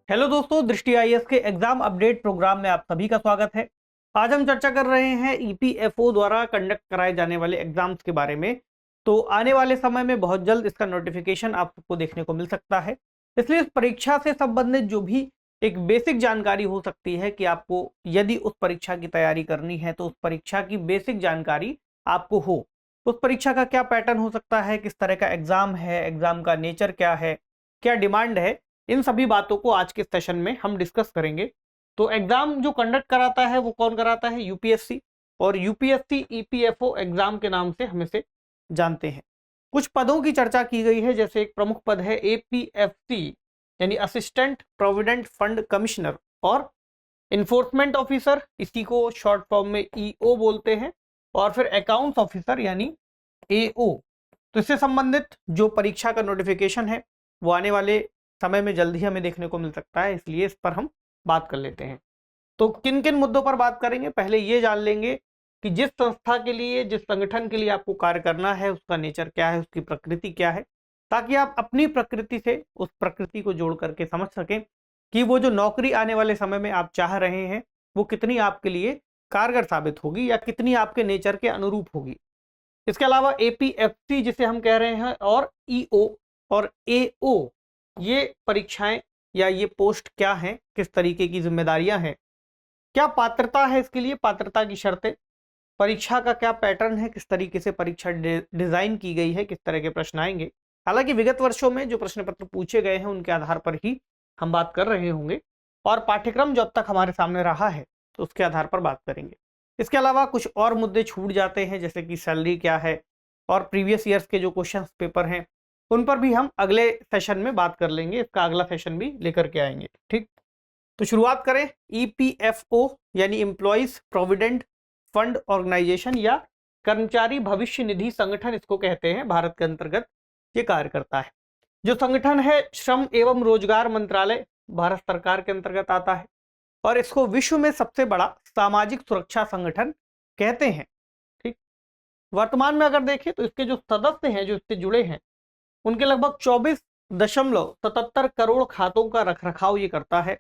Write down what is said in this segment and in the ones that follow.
Hello दोस्तों, दृष्टि IAS के एग्जाम अपडेट प्रोग्राम में आप सभी का स्वागत है। आज हम चर्चा कर रहे हैं ईपीएफओ द्वारा कंडक्ट कराए जाने वाले एग्जाम्स के बारे में। तो आने वाले समय में बहुत जल्द इसका नोटिफिकेशन आप सबको देखने को मिल सकता है। इसलिए इस परीक्षा से संबंधित जो भी एक बेसिक जानकारी हो सकती है कि आपको यदि उस परीक्षा की तैयारी करनी है तो उस परीक्षा की बेसिक जानकारी आपको हो। उस परीक्षा का क्या पैटर्न हो सकता है, किस तरह का एग्जाम है, एग्जाम का नेचर क्या है, क्या डिमांड है, इन सभी बातों को आज के सेशन में हम डिस्कस करेंगे। तो एग्जाम जो कंडक्ट कराता है वो कौन कराता है? यूपीएससी। और यूपीएससी ईपीएफओ एग्जाम के नाम से हम इसे जानते हैं। कुछ पदों की चर्चा की गई है, जैसे एक प्रमुख पद है एपीएफसी यानी असिस्टेंट प्रोविडेंट फंड कमिश्नर, और इन्फोर्समेंट ऑफिसर, इसी को शॉर्ट फॉर्म में ईओ बोलते हैं, और फिर अकाउंट्स ऑफिसर यानी एओ। तो इससे संबंधित जो परीक्षा का नोटिफिकेशन है वो आने वाले समय में जल्द ही हमें देखने को मिल सकता है, इसलिए इस पर हम बात कर लेते हैं। तो किन किन मुद्दों पर बात करेंगे, पहले ये जान लेंगे कि जिस संस्था के लिए, जिस संगठन के लिए आपको कार्य करना है उसका नेचर क्या है, उसकी प्रकृति क्या है, ताकि आप अपनी प्रकृति से उस प्रकृति को जोड़ करके समझ सकें कि वो जो नौकरी आने वाले समय में आप चाह रहे हैं वो कितनी आपके लिए कारगर साबित होगी या कितनी आपके नेचर के अनुरूप होगी। इसके अलावा एपीएफसी जिसे हम कह रहे हैं, और ईओ और एओ, ये परीक्षाएं या ये पोस्ट क्या हैं, किस तरीके की जिम्मेदारियां हैं, क्या पात्रता है इसके लिए, पात्रता की शर्तें, परीक्षा का क्या पैटर्न है, किस तरीके से परीक्षा डिजाइन की गई है, किस तरह के प्रश्न आएंगे। हालांकि विगत वर्षों में जो प्रश्न पत्र पूछे गए हैं उनके आधार पर ही हम बात कर रहे होंगे, और पाठ्यक्रम जो अब तक हमारे सामने रहा है तो उसके आधार पर बात करेंगे। इसके अलावा कुछ और मुद्दे छूट जाते हैं, जैसे कि सैलरी क्या है, और प्रीवियस ईयर्स के जो क्वेश्चन पेपर हैं उन पर भी हम अगले सेशन में बात कर लेंगे, इसका अगला सेशन भी लेकर के आएंगे। ठीक, तो शुरुआत करें। ईपीएफओ यानी एम्प्लॉइज प्रोविडेंट फंड ऑर्गेनाइजेशन या कर्मचारी भविष्य निधि संगठन इसको कहते हैं, भारत के अंतर्गत ये कार्य करता है। जो संगठन है श्रम एवं रोजगार मंत्रालय, भारत सरकार के अंतर्गत आता है, और इसको विश्व में सबसे बड़ा सामाजिक सुरक्षा संगठन कहते हैं। ठीक, वर्तमान में अगर देखें तो इसके जो सदस्य हैं, जो इससे जुड़े हैं, उनके लगभग 24.77 करोड़ खातों का रखरखाव ये करता है,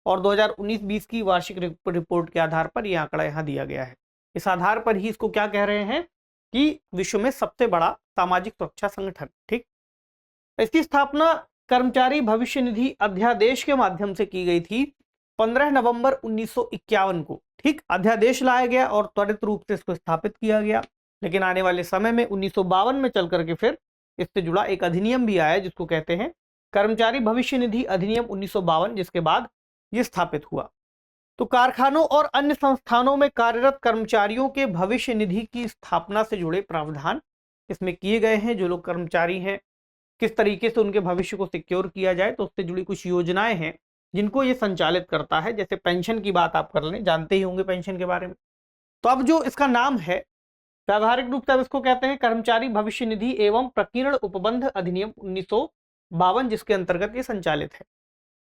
और 2019-20 की वार्षिक रिपोर्ट के आधार पर यह आंकड़ा यहाँ दिया गया है। इस आधार पर ही इसको क्या कह रहे हैं कि विश्व में सबसे बड़ा सामाजिक सुरक्षा संगठन। ठीक, इसकी स्थापना कर्मचारी भविष्य निधि अध्यादेश के माध्यम से की गई थी 15 नवंबर 1951 को। ठीक, अध्यादेश लाया गया और त्वरित रूप से इसको स्थापित किया गया, लेकिन आने वाले समय में 1952 में चल करके फिर इससे जुड़ा एक अधिनियम भी आया जिसको कहते हैं कर्मचारी भविष्य निधि अधिनियम 1952, जिसके बाद यह स्थापित हुआ। तो कारखानों और अन्य संस्थानों में कार्यरत कर्मचारियों के भविष्य निधि की स्थापना से जुड़े प्रावधान इसमें किए गए हैं। जो लोग कर्मचारी हैं, किस तरीके से उनके भविष्य को सिक्योर किया जाए, तो उससे जुड़ी कुछ योजनाएं हैं जिनको ये संचालित करता है। जैसे पेंशन की बात आप कर लें, जानते ही होंगे पेंशन के बारे में। तो अब जो इसका नाम है, व्यावहारिक रूप से अब इसको कहते हैं कर्मचारी भविष्य निधि एवं प्रकीर्ण उपबंध अधिनियम 1952, जिसके अंतर्गत ये संचालित है।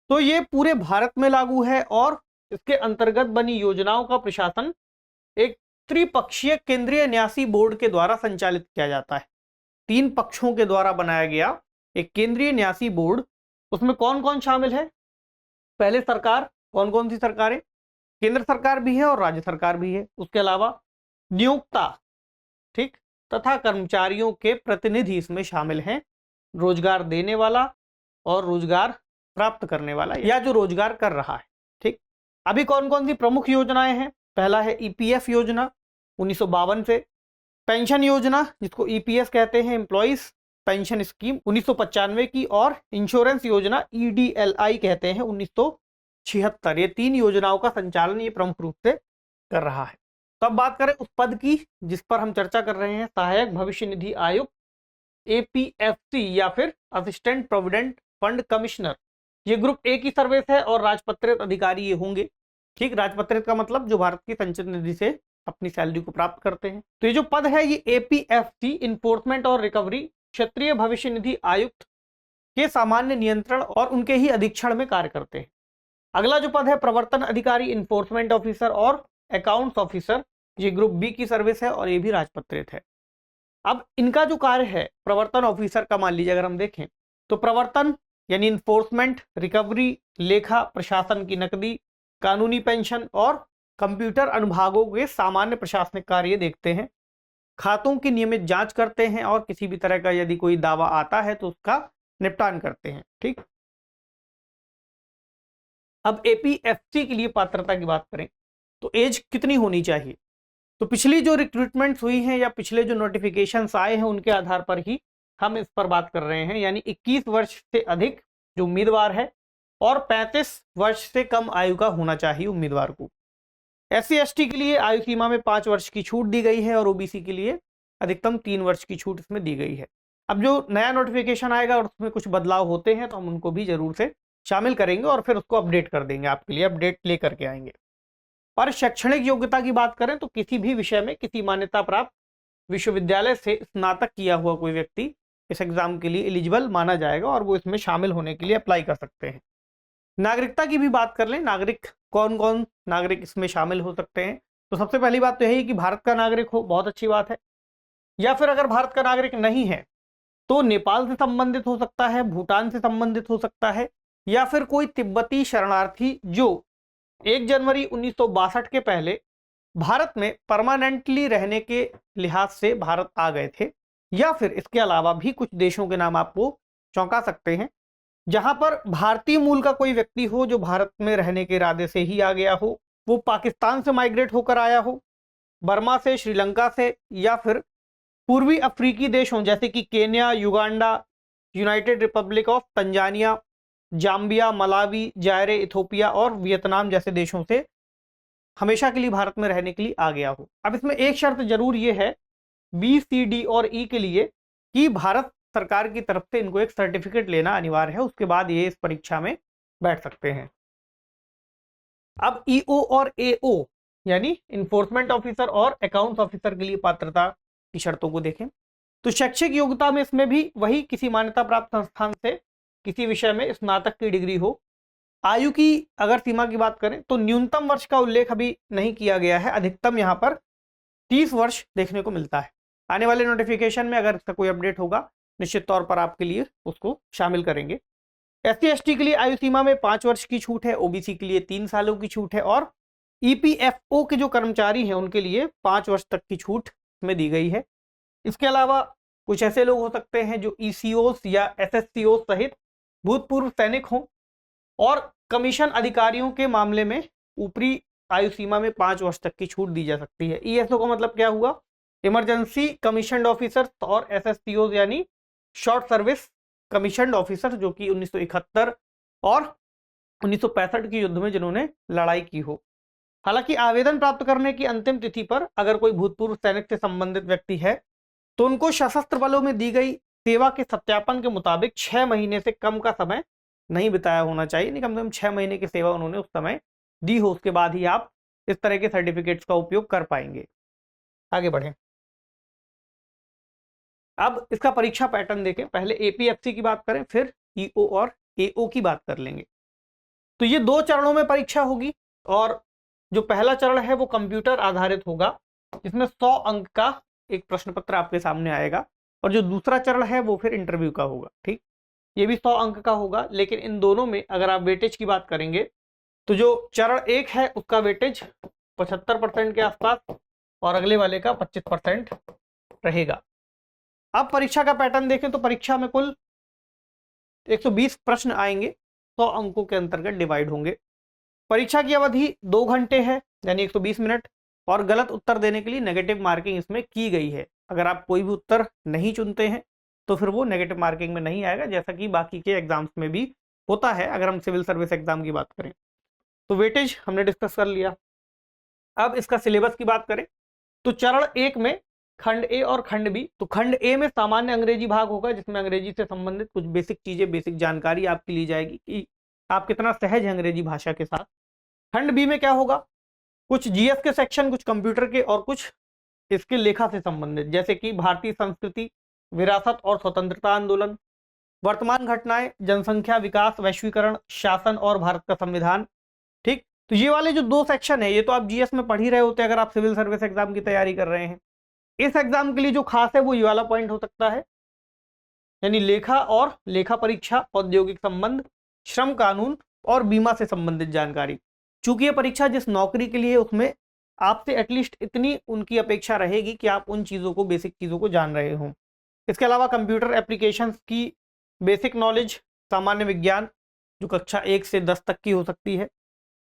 तो ये पूरे भारत में लागू है, और इसके अंतर्गत बनी योजनाओं का प्रशासन एक त्रिपक्षीय केंद्रीय न्यासी बोर्ड के द्वारा संचालित किया जाता है। 3 पक्षों के द्वारा बनाया गया एक केंद्रीय न्यासी बोर्ड। उसमें कौन कौन शामिल है? पहले सरकार, कौन कौन सी सरकारें? केंद्र सरकार भी है और राज्य सरकार भी है। उसके अलावा नियोक्ता, ठीक, तथा कर्मचारियों के प्रतिनिधि इसमें शामिल हैं, रोजगार देने वाला और रोजगार प्राप्त करने वाला, या जो रोजगार कर रहा है। ठीक, अभी कौन कौन सी प्रमुख योजनाएं हैं? पहला है ईपीएफ योजना 1952 से, पेंशन योजना जिसको ईपीएस कहते हैं, एम्प्लॉइज पेंशन स्कीम 1995 की, और इंश्योरेंस योजना ईडीएलआई कहते हैं 1976। ये 3 योजनाओं का संचालन ये प्रमुख रूप से कर रहा है। तो अब बात करें उस पद की जिस पर हम चर्चा कर रहे हैं, सहायक भविष्य निधि आयुक्त, एपीएफसी या फिर असिस्टेंट प्रोविडेंट फंड कमिश्नर। ये ग्रुप ए की सर्विस है और राजपत्रित अधिकारी ये होंगे। ठीक, राजपत्रित का मतलब जो भारत की संचित निधि से अपनी सैलरी को प्राप्त करते हैं। तो ये जो पद है ये एपीएफसी इन्फोर्समेंट और रिकवरी क्षेत्रीय भविष्य निधि आयुक्त के सामान्य नियंत्रण और उनके ही अधीक्षण में कार्य करते हैं। अगला जो पद है प्रवर्तन अधिकारी, इन्फोर्समेंट ऑफिसर और अकाउंट्स ऑफिसर, ये ग्रुप बी की सर्विस है और ये भी राजपत्रित है। अब इनका जो कार्य है प्रवर्तन ऑफिसर का, मान लीजिए अगर हम देखें तो प्रवर्तन यानी इन्फोर्समेंट, रिकवरी, लेखा प्रशासन की नकदी, कानूनी पेंशन और कंप्यूटर अनुभागों के सामान्य प्रशासनिक कार्य देखते हैं, खातों की नियमित जांच करते हैं और किसी भी तरह का यदि कोई दावा आता है तो उसका निपटान करते हैं। ठीक, अब एपीएफसी के लिए पात्रता की बात करें तो एज कितनी होनी चाहिए, तो पिछली जो रिक्रूटमेंट्स हुई हैं या पिछले जो नोटिफिकेशंस आए हैं उनके आधार पर ही हम इस पर बात कर रहे हैं, यानी 21 वर्ष से अधिक जो उम्मीदवार है और 35 वर्ष से कम आयु का होना चाहिए उम्मीदवार को। SC ST के लिए आयु सीमा में 5 वर्ष की छूट दी गई है और ओबीसी के लिए अधिकतम 3 वर्ष की छूट इसमें दी गई है। अब जो नया नोटिफिकेशन आएगा और उसमें कुछ बदलाव होते हैं तो हम उनको भी जरूर से शामिल करेंगे और फिर उसको अपडेट कर देंगे, आपके लिए अपडेट लेकर के आएंगे। और शैक्षणिक योग्यता की बात करें तो किसी भी विषय में किसी मान्यता प्राप्त विश्वविद्यालय से स्नातक किया हुआ कोई व्यक्ति इस एग्जाम के लिए एलिजिबल माना जाएगा और वो इसमें शामिल होने के लिए अप्लाई कर सकते हैं। नागरिकता की भी बात कर लें, नागरिक कौन कौन नागरिक इसमें शामिल हो सकते हैं, तो सबसे पहली बात तो यही है कि भारत का नागरिक हो, बहुत अच्छी बात है, या फिर अगर भारत का नागरिक नहीं है तो नेपाल से संबंधित हो सकता है, भूटान से संबंधित हो सकता है, या फिर कोई तिब्बती शरणार्थी जो 1 जनवरी 1962 के पहले भारत में परमानेंटली रहने के लिहाज से भारत आ गए थे, या फिर इसके अलावा भी कुछ देशों के नाम आपको चौंका सकते हैं जहां पर भारतीय मूल का कोई व्यक्ति हो जो भारत में रहने के इरादे से ही आ गया हो, वो पाकिस्तान से माइग्रेट होकर आया हो, बर्मा से, श्रीलंका से, या फिर पूर्वी अफ्रीकी देश हों जैसे कि Kenya, Uganda, United Republic of Tanzania, Zambia, Malawi, जायरे, Ethiopia और वियतनाम जैसे देशों से हमेशा के लिए भारत में रहने के लिए आ गया हो। अब इसमें एक शर्त जरूर ये है बी, सी, डी और ई के लिए कि भारत सरकार की तरफ से इनको एक सर्टिफिकेट लेना अनिवार्य है, उसके बाद ये इस परीक्षा में बैठ सकते हैं। अब ईओ और एओ यानी इन्फोर्समेंट ऑफिसर और अकाउंट्स ऑफिसर के लिए पात्रता की शर्तों को देखें तो शैक्षिक योग्यता में इसमें भी वही किसी मान्यता प्राप्त संस्थान से किसी विषय में स्नातक की डिग्री हो। आयु की अगर सीमा की बात करें तो न्यूनतम वर्ष का उल्लेख अभी नहीं किया गया है, अधिकतम यहाँ पर 30 वर्ष देखने को मिलता है। आने वाले नोटिफिकेशन में अगर इसका कोई अपडेट होगा निश्चित तौर पर आपके लिए उसको शामिल करेंगे। SC ST के लिए आयु सीमा में 5 वर्ष की छूट है, ओबीसी के लिए 3 सालों की छूट है और EPFO के जो कर्मचारी हैं उनके लिए 5 वर्ष तक की छूट में दी गई है। इसके अलावा कुछ ऐसे लोग हो सकते हैं जो ECOs या SSCOs सहित भूतपूर्व सैनिक हों और कमीशन अधिकारियों के मामले में ऊपरी आयु सीमा में 5 वर्ष तक की छूट दी जा सकती है। ESO का मतलब क्या हुआ, इमरजेंसी कमीशन ऑफिसर, और SSCOs यानी शॉर्ट सर्विस कमीशन ऑफिसर जो कि 1971 और 1965 के युद्ध में जिन्होंने लड़ाई की हो। हालांकि आवेदन प्राप्त करने की अंतिम तिथि पर अगर कोई भूतपूर्व सैनिक से संबंधित व्यक्ति है तो उनको सशस्त्र बलों में दी गई सेवा के सत्यापन के मुताबिक 6 महीने से कम का समय नहीं बिताया होना चाहिए, नहीं कम से कम 6 महीने की सेवा उन्होंने उस समय दी हो, उसके बाद ही आप इस तरह के सर्टिफिकेट्स का उपयोग कर पाएंगे। आगे बढ़ें, अब इसका परीक्षा पैटर्न देखें। पहले एपीएफसी की बात करें, फिर ईओ और एओ की बात कर लेंगे। तो ये 2 चरणों में परीक्षा होगी और जो पहला चरण है वो कंप्यूटर आधारित होगा जिसमें 100 अंक का एक प्रश्न पत्र आपके सामने आएगा, और जो दूसरा चरण है वो फिर इंटरव्यू का होगा। ठीक, ये भी 100 अंक का होगा, लेकिन इन दोनों में अगर आप वेटेज की बात करेंगे तो जो चरण 1 है उसका वेटेज 75% के आसपास और अगले वाले का 25% रहेगा। अब परीक्षा का पैटर्न देखें तो परीक्षा में कुल 120 प्रश्न आएंगे, 100 अंकों के अंतर्गत डिवाइड होंगे। परीक्षा की अवधि 2 घंटे है यानी 120 मिनट, और गलत उत्तर देने के लिए नेगेटिव मार्किंग इसमें की गई है। अगर आप कोई भी उत्तर नहीं चुनते हैं तो फिर वो नेगेटिव मार्किंग में नहीं आएगा, जैसा कि बाकी के एग्जाम्स में भी होता है। अगर हम सिविल सर्विस एग्जाम की बात करें तो वेटेज हमने डिस्कस कर लिया। अब इसका सिलेबस की बात करें तो चरण 1 में खंड ए और खंड बी, तो खंड ए में सामान्य अंग्रेजी भाग होगा जिसमें अंग्रेजी से संबंधित कुछ बेसिक चीजें, बेसिक जानकारी आपकी ली जाएगी कि आप कितना सहज हैं अंग्रेजी भाषा के साथ। खंड बी में क्या होगा, कुछ जीएस के सेक्शन, कुछ कंप्यूटर के और कुछ इसके लेखा से संबंधित, जैसे कि भारतीय संस्कृति, विरासत और स्वतंत्रता आंदोलन, वर्तमान घटनाएं, जनसंख्या, विकास, वैश्वीकरण, शासन और भारत का संविधान। ठीक, तो ये वाले जो 2 सेक्शन है ये तो आप जीएस में पढ़ ही रहे होते हैं अगर आप सिविल सर्विस एग्जाम की तैयारी कर रहे हैं। इस एग्जाम के लिए जो खास है वो ये वाला पॉइंट हो सकता है यानी लेखा और लेखा परीक्षा, औद्योगिक संबंध, श्रम कानून और बीमा से संबंधित जानकारी। चूंकि ये परीक्षा जिस नौकरी के लिए, उसमें आपसे एटलीस्ट इतनी उनकी अपेक्षा रहेगी कि आप उन चीज़ों को, बेसिक चीज़ों को जान रहे हों। इसके अलावा कंप्यूटर एप्लीकेशंस की बेसिक नॉलेज, सामान्य विज्ञान जो कक्षा 1 से 10 तक की हो सकती है,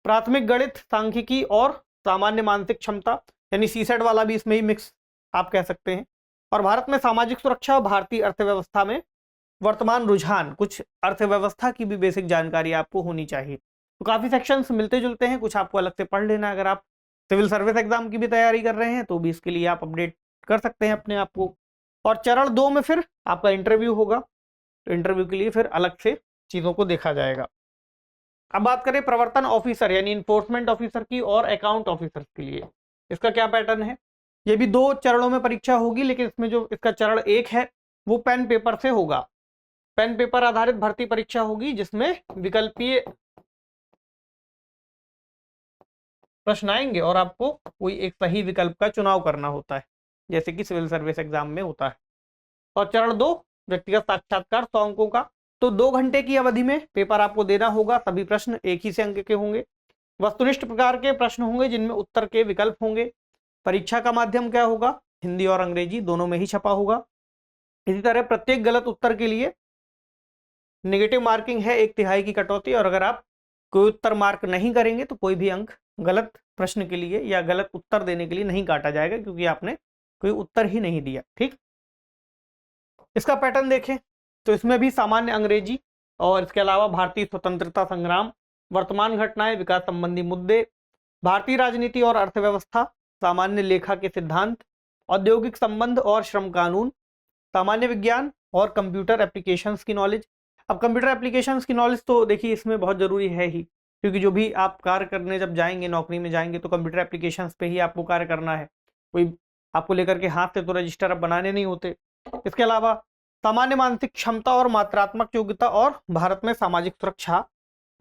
प्राथमिक गणित, सांख्यिकी और सामान्य मानसिक क्षमता, यानी सीसेट वाला भी इसमें ही मिक्स आप कह सकते हैं। और भारत में सामाजिक सुरक्षा, भारतीय अर्थव्यवस्था में वर्तमान रुझान, कुछ अर्थव्यवस्था की भी बेसिक जानकारी आपको होनी चाहिए। तो काफ़ी सेक्शंस मिलते जुलते हैं, कुछ आपको अलग से पढ़ लेना। अगर आप सिविल सर्विस एग्जाम की भी तैयारी कर रहे हैं तो भी इसके लिए आप अपडेट कर सकते हैं अपने आप को। और चरण 2 में फिर आपका इंटरव्यू होगा, तो इंटरव्यू के लिए फिर अलग से चीज़ों को देखा जाएगा। अब बात करें प्रवर्तन ऑफिसर यानी इन्फोर्समेंट ऑफिसर की और अकाउंट ऑफिसर के लिए, इसका क्या पैटर्न है। ये भी 2 चरणों में परीक्षा होगी, लेकिन इसमें जो इसका चरण 1 है वो पेन पेपर से होगा। पेन पेपर आधारित भर्ती परीक्षा होगी, जिसमें विकल्पीय प्रश्न आएंगे और आपको कोई एक सही विकल्प का चुनाव करना होता है, जैसे कि सिविल सर्विस एग्जाम में होता है। और चरण 2 व्यक्तिगत साक्षात्कार 100 अंकों का। तो 2 घंटे की अवधि में पेपर आपको देना होगा। सभी प्रश्न एक ही से अंक के होंगे। वस्तुनिष्ठ प्रकार के प्रश्न होंगे जिनमें उत्तर के विकल्प होंगे। परीक्षा का माध्यम क्या होगा, हिंदी और अंग्रेजी दोनों में ही छपा होगा। इसी तरह प्रत्येक गलत उत्तर के लिए नेगेटिव मार्किंग है, 1/3 की कटौती। और अगर आप कोई उत्तर मार्क नहीं करेंगे तो कोई भी अंक गलत प्रश्न के लिए या गलत उत्तर देने के लिए नहीं काटा जाएगा, क्योंकि आपने कोई उत्तर ही नहीं दिया। ठीक, इसका पैटर्न देखें तो इसमें भी सामान्य अंग्रेजी और इसके अलावा भारतीय स्वतंत्रता संग्राम, वर्तमान घटनाएं, विकास संबंधी मुद्दे, भारतीय राजनीति और अर्थव्यवस्था, सामान्य लेखा के सिद्धांत, औद्योगिक संबंध और श्रम कानून, सामान्य विज्ञान और कंप्यूटर एप्लीकेशंस की नॉलेज। अब कंप्यूटर एप्लीकेशंस की नॉलेज तो देखिए इसमें बहुत जरूरी है ही, क्योंकि जो भी आप कार्य करने जब जाएंगे, नौकरी में जाएंगे, तो कंप्यूटर एप्लीकेशंस पे ही आपको कार्य करना है। कोई आपको लेकर के हाथ से तो रजिस्टर अब बनाने नहीं होते। इसके अलावा सामान्य मानसिक क्षमता और मात्रात्मक योग्यता और भारत में सामाजिक सुरक्षा,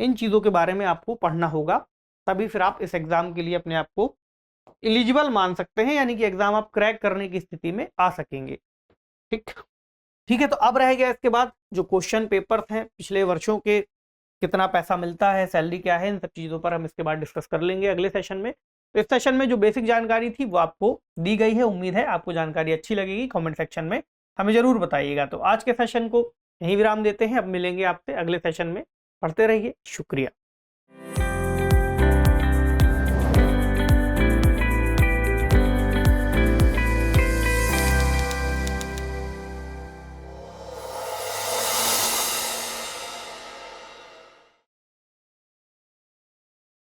इन चीज़ों के बारे में आपको पढ़ना होगा। तभी फिर आप इस एग्जाम के लिए अपने आप को एलिजिबल मान सकते हैं, यानी कि एग्जाम आप क्रैक करने की स्थिति में आ सकेंगे। ठीक है, तो अब रह गया इसके बाद जो क्वेश्चन पेपर्स हैं पिछले वर्षों के, कितना पैसा मिलता है, सैलरी क्या है, इन सब चीज़ों पर हम इसके बाद डिस्कस कर लेंगे अगले सेशन में। तो इस सेशन में जो बेसिक जानकारी थी वो आपको दी गई है। उम्मीद है आपको जानकारी अच्छी लगेगी। कमेंट सेक्शन में हमें जरूर बताइएगा। तो आज के सेशन को यहीं विराम देते हैं। अब मिलेंगे आपसे अगले सेशन में। पढ़ते रहिए। शुक्रिया।